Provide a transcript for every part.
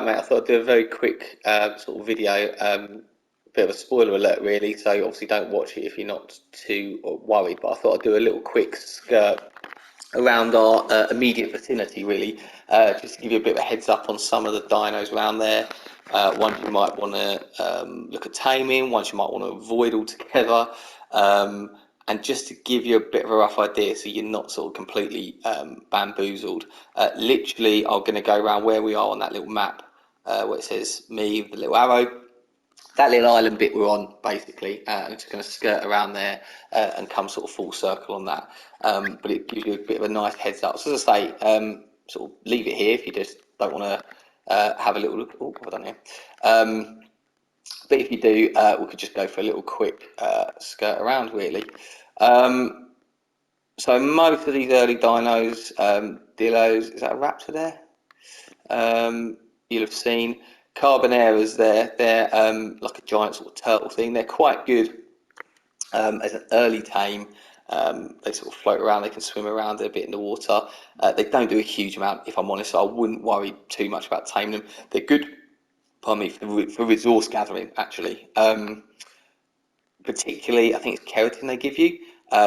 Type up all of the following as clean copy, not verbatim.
right, mate. I thought I'd do a very quick sort of video, bit of a spoiler alert, really. So obviously don't watch it if you're not too worried. But I thought I'd do a little quick skirt around our immediate vicinity, really, just to give you a bit of a heads up on some of the dinos around there. Ones you might want to look at taming, ones you might want to avoid altogether, and just to give you a bit of a rough idea so you're not sort of completely bamboozled. Literally, I'm going to go around where we are on that little map where it says me with the little arrow. That little island bit we're on, basically, and it's going to skirt around there and come sort of full circle on that. But it gives you a bit of a nice heads up. So as I say, sort of leave it here if you just don't want to have a little look. Oh, what have I done here? But if you do, we could just go for a little quick skirt around, really. So most of these early dinos, Dillos, is that a raptor there? You'll have seen Carboneras there. They're like a giant sort of turtle thing. They're quite good as an early tame. They sort of float around. They can swim around a bit in the water. They don't do a huge amount, if I'm honest. So I wouldn't worry too much about taming them. They're good, pardon me, for resource gathering, actually. Particularly, I think it's keratin they give you,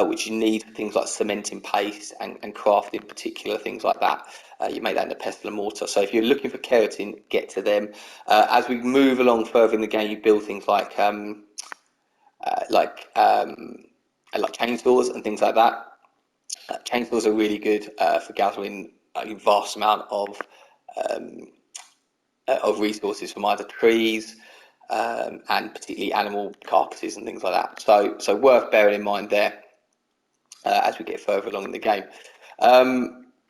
which you need for things like cementing paste and crafting particular things like that. You make that in a pestle and mortar. So if you're looking for keratin, get to them. As we move along further in the game, you build things like chainsaws and things like that. Chainsaws are really good for gathering a vast amount of resources from either trees, and particularly animal carcasses and things like that. So worth bearing in mind there as we get further along in the game.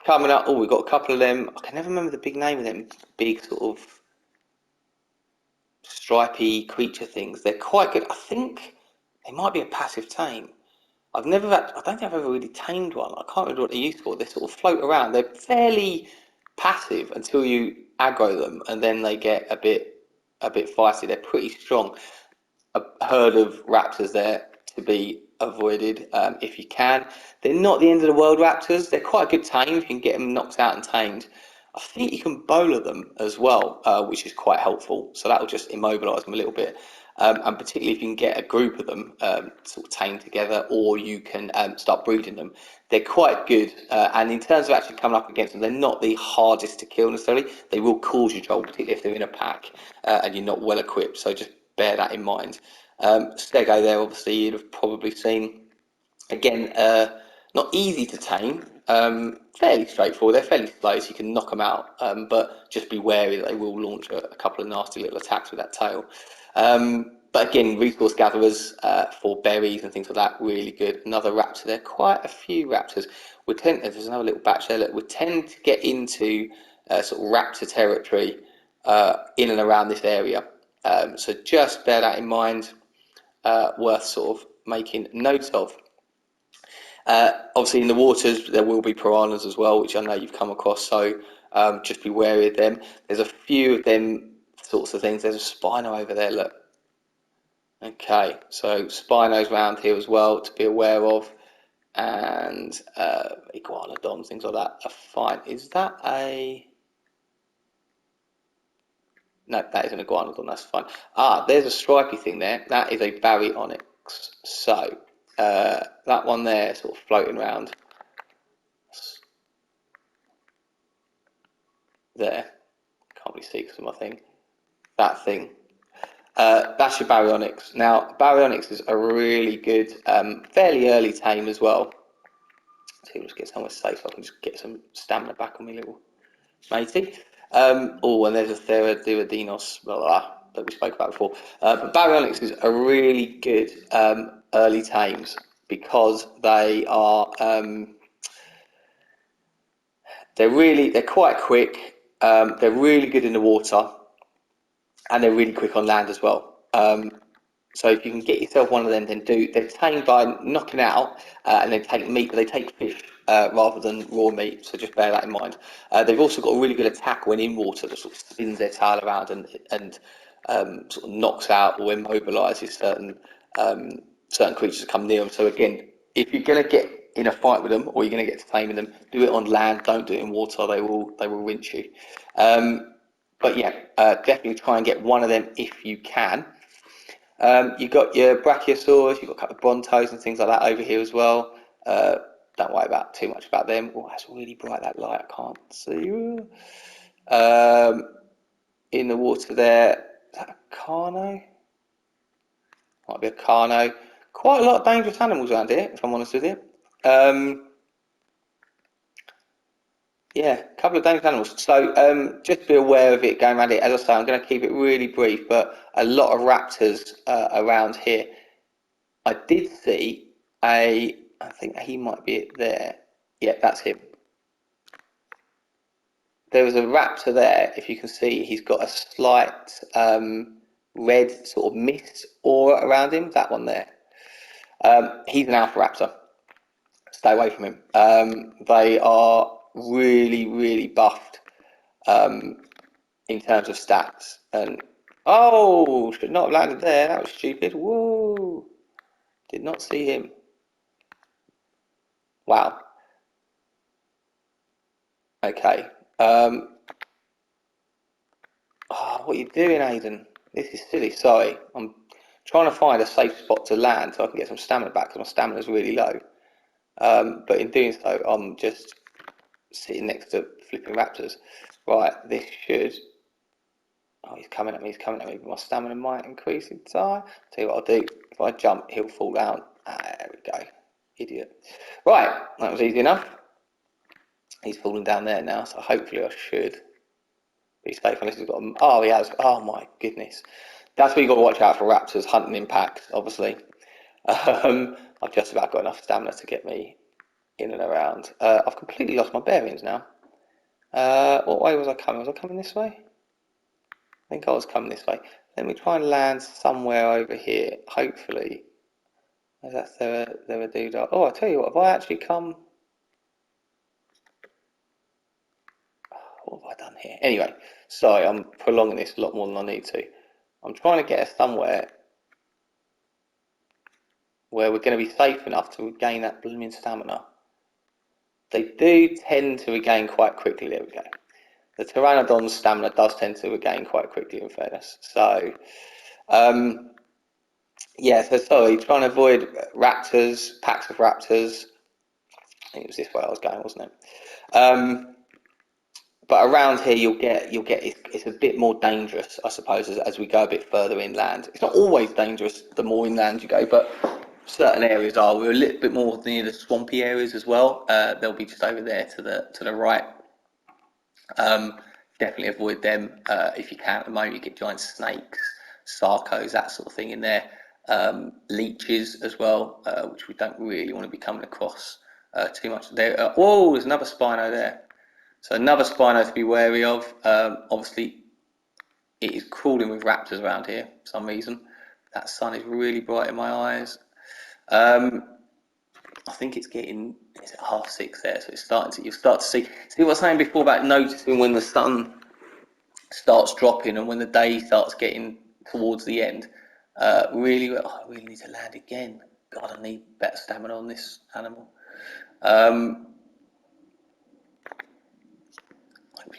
Coming up, we've got a couple of them. I can never remember the big name of them. Big sort of stripy creature things. They're quite good. I think they might be a passive tame. I don't think I've ever really tamed one. I can't remember what they're used for. They sort of float around. They're fairly passive until you aggro them, and then they get a bit feisty. They're pretty strong. A herd of raptors there to be avoided if you can. They're not the end of the world raptors. They're quite a good tame. You can get them knocked out and tamed. I think you can bowler them as well, which is quite helpful. So that will just immobilise them a little bit. And particularly if you can get a group of them sort of tamed together, or you can start breeding them, they're quite good. And in terms of actually coming up against them, they're not the hardest to kill necessarily. They will cause you trouble, particularly if they're in a pack and you're not well equipped. So just bear that in mind. Stego there, obviously, you'd have probably seen. Again, not easy to tame, fairly straightforward. They're fairly slow, so you can knock them out, but just be wary that they will launch a couple of nasty little attacks with that tail. But again, resource gatherers for berries and things like that, really good. Another raptor there, quite a few raptors. There's another little batch there. Look, we tend to get into sort of raptor territory in and around this area. So just bear that in mind, worth sort of making notes of. Obviously, in the waters, there will be piranhas as well, which I know you've come across, so just be wary of them. There's a few of them sorts of things. There's a Spino over there, look. Okay, so Spinos around here as well to be aware of, and iguanodons, things like that are fine. Is that a... No, that is an iguanodon, that's fine. There's a stripy thing there. That is a baryonyx. So, that one there sort of floating around there. Can't really see because of my thing. That thing. That's your baryonyx. Now, baryonyx is a really good, fairly early tame as well. So let's get somewhere safe so I can just get some stamina back on my little matey. And there's a Theroduodenos, blah, blah, blah, that we spoke about before. But baryonyx is a really good early tames because they are they're quite quick. They're really good in the water, and they're really quick on land as well. So if you can get yourself one of them, then they're tamed by knocking out, and they take meat, but they take fish rather than raw meat. So just bear that in mind. They've also got a really good attack when in water that sort of spins their tail around and sort of knocks out or immobilises certain creatures that come near them. So again, if you're going to get in a fight with them, or you're going to get to taming them, do it on land. Don't do it in water. They will rinse you. But yeah, definitely try and get one of them if you can. You've got your brachiosaurs, you've got a couple of brontos and things like that over here as well. Don't worry about too much about them. Oh, that's really bright, that light, I can't see. In the water there, is that a Carno? Might be a Carno. Quite a lot of dangerous animals around here, if I'm honest with you. Yeah, a couple of dangerous animals. So just be aware of it going around it. As I say, I'm going to keep it really brief, but a lot of raptors around here. I did see I think he might be it there. Yeah, that's him. There was a raptor there. If you can see, he's got a slight red sort of mist aura around him. That one there. He's an alpha raptor. Stay away from him. They are really, really buffed in terms of stats. And oh, should not have landed there. That was stupid. Whoa! Did not see him. Wow. Okay. Oh, what are you doing, Aidan? This is silly. Sorry. I'm trying to find a safe spot to land so I can get some stamina back because my stamina is really low. But in doing so, I'm just sitting next to flipping raptors. Right, this should. Oh, he's coming at me. He's coming at me. But my stamina might increase in time. Tell you what I'll do. If I jump, he'll fall down. Ah, there we go. Idiot. Right, that was easy enough. He's falling down there now, so hopefully I should be safe unless he's got a, oh, he has. Oh my goodness. That's where you've got to watch out for raptors, hunting impact, obviously. I've just about got enough stamina to get me in and around. I've completely lost my bearings now. What way was I coming? Was I coming this way? I think I was coming this way. Let me try and land somewhere over here. Hopefully. That's there a dude. Oh, I tell you what, have I actually come? What have I done here? Anyway, sorry, I'm prolonging this a lot more than I need to. I'm trying to get us somewhere where we're going to be safe enough to regain that blooming stamina. They do tend to regain quite quickly. There we go. The Pteranodon's stamina does tend to regain quite quickly, in fairness. So, yeah, so sorry, trying to avoid raptors, packs of raptors. I think it was this way I was going, wasn't it? But around here you'll get it's a bit more dangerous, I suppose, as we go a bit further inland. It's not always dangerous the more inland you go, but certain areas are. We're a little bit more near the swampy areas as well. They'll be just over there to the right. Definitely avoid them if you can. At the moment, you get giant snakes, sarcos, that sort of thing in there. Leeches as well, which we don't really want to be coming across too much. There. Oh, there's another Spino there. So another Spino to be wary of. Obviously, it is crawling with raptors around here for some reason. That sun is really bright in my eyes. I think it's getting, it's at 6:30 there, so it's starting to, you'll start to see what I was saying before about noticing when the sun starts dropping and when the day starts getting towards the end. Really, I really need to land again. God, I need better stamina on this animal. Hopefully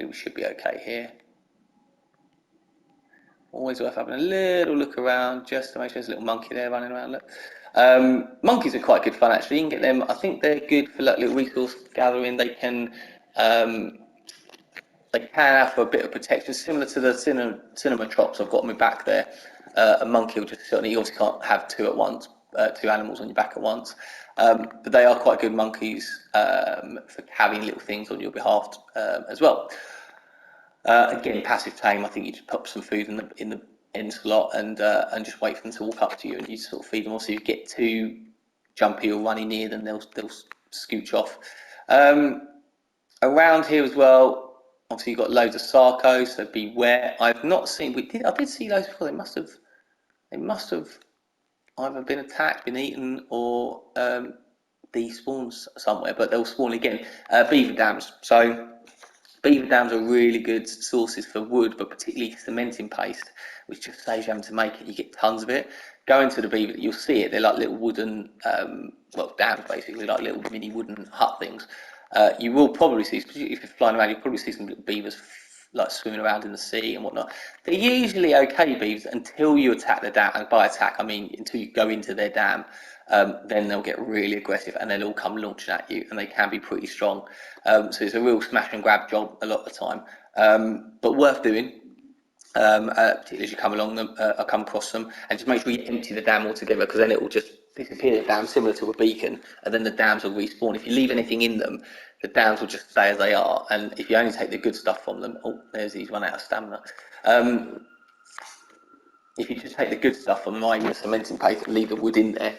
we should be okay here. Always worth having a little look around just to make sure there's a little monkey there running around. Look. Monkeys are quite good fun actually. You can get them. I think they're good for like little resource gathering. Um, they can have a bit of protection, similar to the cinema trops. I've got on my back there. A monkey will just certainly, you obviously can't have two at once, two animals on your back at once. But they are quite good monkeys for carrying little things on your behalf as well. Again, passive tame. I think you just pop some food in the end slot and just wait for them to walk up to you, and you sort of feed them. Also, if you get too jumpy or runny near them, they'll scooch off. Around here as well, obviously you've got loads of sarcos, so beware. I've not seen. I did see those before. They must have either been attacked, been eaten, or despawned somewhere. But they'll spawn again. Beaver dams. So beaver dams are really good sources for wood, but particularly cementing paste, which just saves you having to make it. You get tons of it. Go into the beaver, you'll see it. They're like little wooden, dams basically, like little mini wooden hut things. You will probably see, if you're flying around, you'll probably see some little beavers like swimming around in the sea and whatnot. They're usually okay, beavers, until you attack the dam. And by attack, I mean until you go into their dam. Then they'll get really aggressive and they'll all come launching at you, and they can be pretty strong. So it's a real smash and grab job a lot of the time, but worth doing. Particularly as you come along them, come across them, and just make sure you empty the dam altogether, because then it will just disappear the dam, similar to a beacon, and then the dams will respawn. If you leave anything in them, the dams will just stay as they are, and if you only take the good stuff from them, oh, there's he's run out of stamina. If you just take the good stuff from them, i.e. the cementing paste, and leave the wood in there,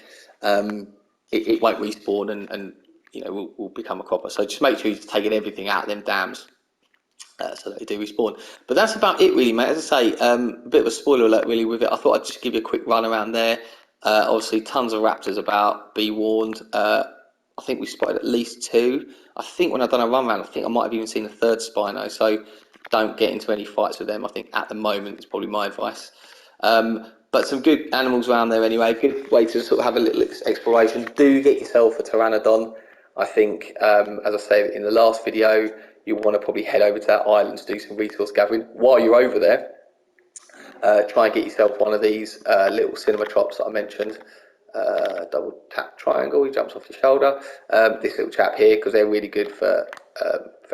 it won't respawn, and you know will become a cropper. So just make sure you're taking everything out of them dams. So that they do respawn. But that's about it really, mate. As I say, a bit of a spoiler alert really with it. I thought I'd just give you a quick run around there. Obviously tons of raptors about, be warned. I think we spotted at least 2. I think when I've done a run around, I think I might have even seen a 3rd Spino, so don't get into any fights with them. I think at the moment is probably my advice. But some good animals around there anyway. Good way to sort of have a little exploration. Do get yourself a Pteranodon. I think, as I say in the last video, you'll want to probably head over to that island to do some resource gathering. While you're over there, try and get yourself one of these little Cinematrops that I mentioned. Double tap triangle, he jumps off your shoulder. This little chap here, because they're really good for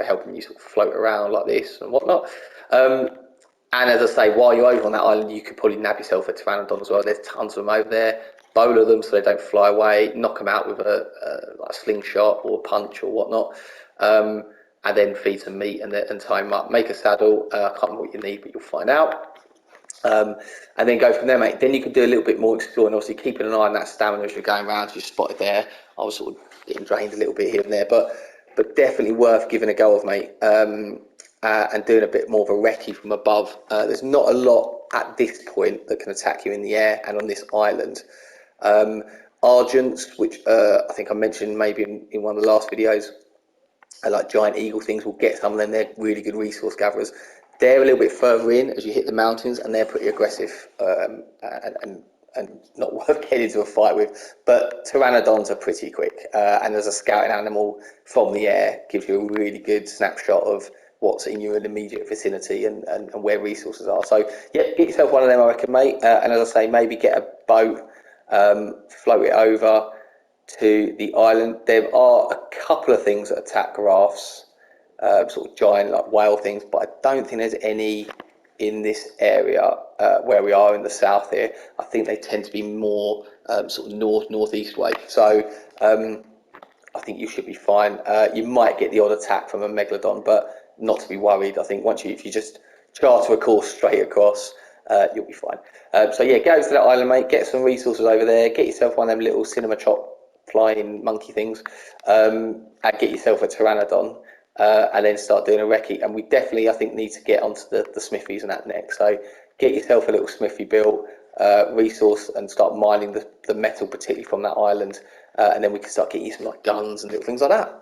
helping you sort of float around like this and whatnot. And as I say, while you're over on that island, you could probably nab yourself a Pteranodon as well. There's tons of them over there. Bowler them so they don't fly away. Knock them out with like a slingshot or a punch or whatnot. And then feed some meat and tie them up. Make a saddle. I can't remember what you need, but you'll find out. And then go from there, mate. Then you can do a little bit more exploring. Obviously, keeping an eye on that stamina as you're going around. As you spotted there, I was sort of getting drained a little bit here and there, but definitely worth giving a go of, mate. And doing a bit more of a recce from above. There's not a lot at this point that can attack you in the air and on this island. Argents, which I think I mentioned maybe in one of the last videos, like giant eagle things, will get some of them. They're really good resource gatherers. They're a little bit further in as you hit the mountains, and they're pretty aggressive and not worth getting into a fight with. But Pteranodons are pretty quick, and as a scouting animal from the air, gives you a really good snapshot of what's in your immediate vicinity and where resources are. So yeah, get yourself one of them, I reckon, mate. And as I say, maybe get a boat, float it over to the island. There are a couple of things that attack giraffes, sort of giant like whale things, but I don't think there's any in this area where we are in the south here. I think they tend to be more sort of northeast way. So I think you should be fine. You might get the odd attack from a megalodon, but not to be worried. I think if you just charter a course straight across, you'll be fine. So yeah, go to that island, mate. Get some resources over there. Get yourself one of them little Cinematrop flying monkey things, and get yourself a Pteranodon, and then start doing a recce. And we definitely, I think, need to get onto the smithies and that next. So get yourself a little smithy built, resource, and start mining the metal, particularly from that island, and then we can start getting you some like guns and little things like that.